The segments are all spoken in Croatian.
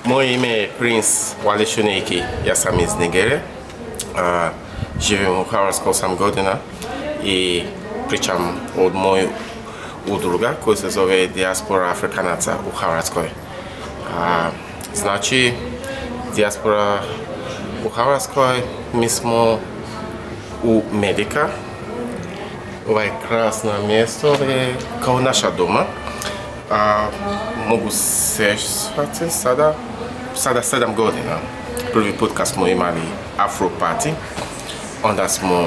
Moje ime je Prince Wale Shuneki, ja sam iz Nigerije. Živim u Hrvatskoj 8 godina i pričam od moje udruga koja se zove Dijaspora Afrikanaca u Hrvatskoj. Znači, dijaspora u Hrvatskoj, mi smo u Medika. Ovaj krasno mjesto je kao naša doma. Mogu se sjećati sada 7 godina. Prvi put kad smo imali Afro Party, onda smo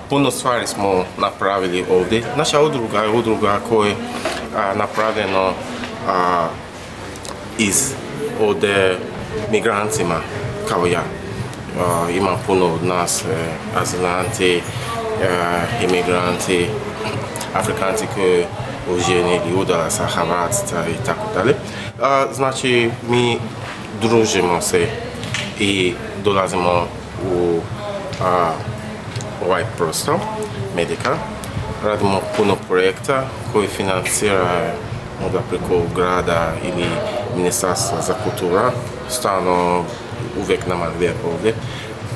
puno stvari smo napravili ovdje. Naša udruga je udruga koja je napravljena od migrantima kao ja. Ima puno od nas, azilanti, imigranti, Afrikanci koji oženili, udala sa Hrvatska i tako dalje. Znači, mi družimo se i dolazimo u ovaj prostor, Medika. Radimo puno projekta koji financira možda preko grada ili Ministarstva za kultura. Stalno uvijek nama lijepo ovdje.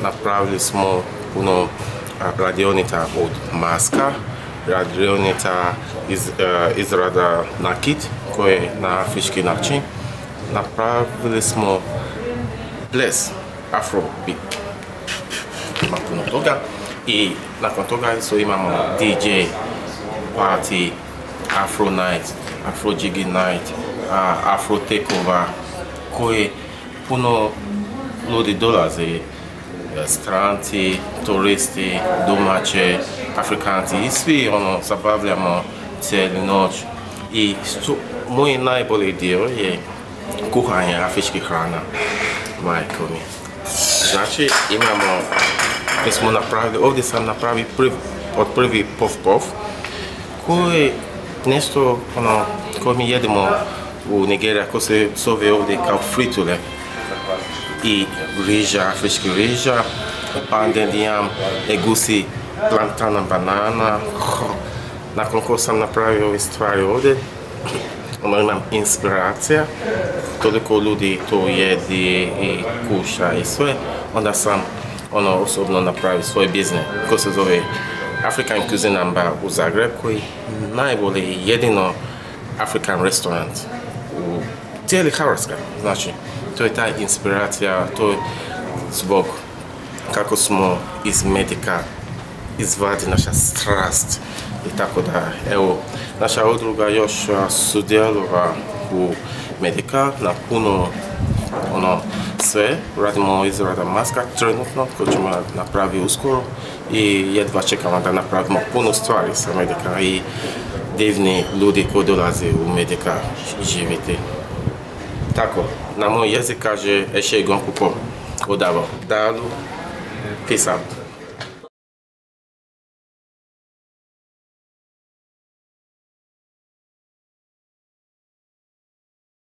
Napravili smo puno radionica od maska, radionica izrada nakit koje je na afrički način. Napravili smo ples, afrobeat. Ima puno toga i nakon toga imamo DJ, party, afro night, afro jiggy night, afro takeover koje puno ljudi dolaze, stranci, turisti, domaći, Afrikanci i svi zabavljamo cijelu noć. I moj najbolji dio je kuhanje afričkih hrana, majko mi. Znači mi smo napravili, ovdje sam napravio prvi pof koji je nešto koje mi jedemo u Nigeriji, ko se zove ovdje kao fritule. I riža, afrički riža, pounded yam, egusi, plantana, banana. Nakon ko sam napravio ove stvari ovdje, imam inspiracija, toliko ljudi to jedi i kuša i sve, onda sam osobno napravio svoj biznis koji se zove African Cuisine and Bar u Zagreb, koji najbolji jedino African restaurant u cijeli Hrvatska. Znači, to je ta inspiracija, to je zbog kako smo iz Medika izvadi naša strast i tako da. Evo, naša udruga još sudjeluje u Medika na puno sve. Radimo izrada maska trenutno koju ćemo napraviti uskoro i jedva čekamo da napravimo puno stvari sa Medika i divni ljudi koji dolaze u Medika živjeti. Tako, na moj jezik kaže Eshe Gonkupo Odavo. Dalu, peace out.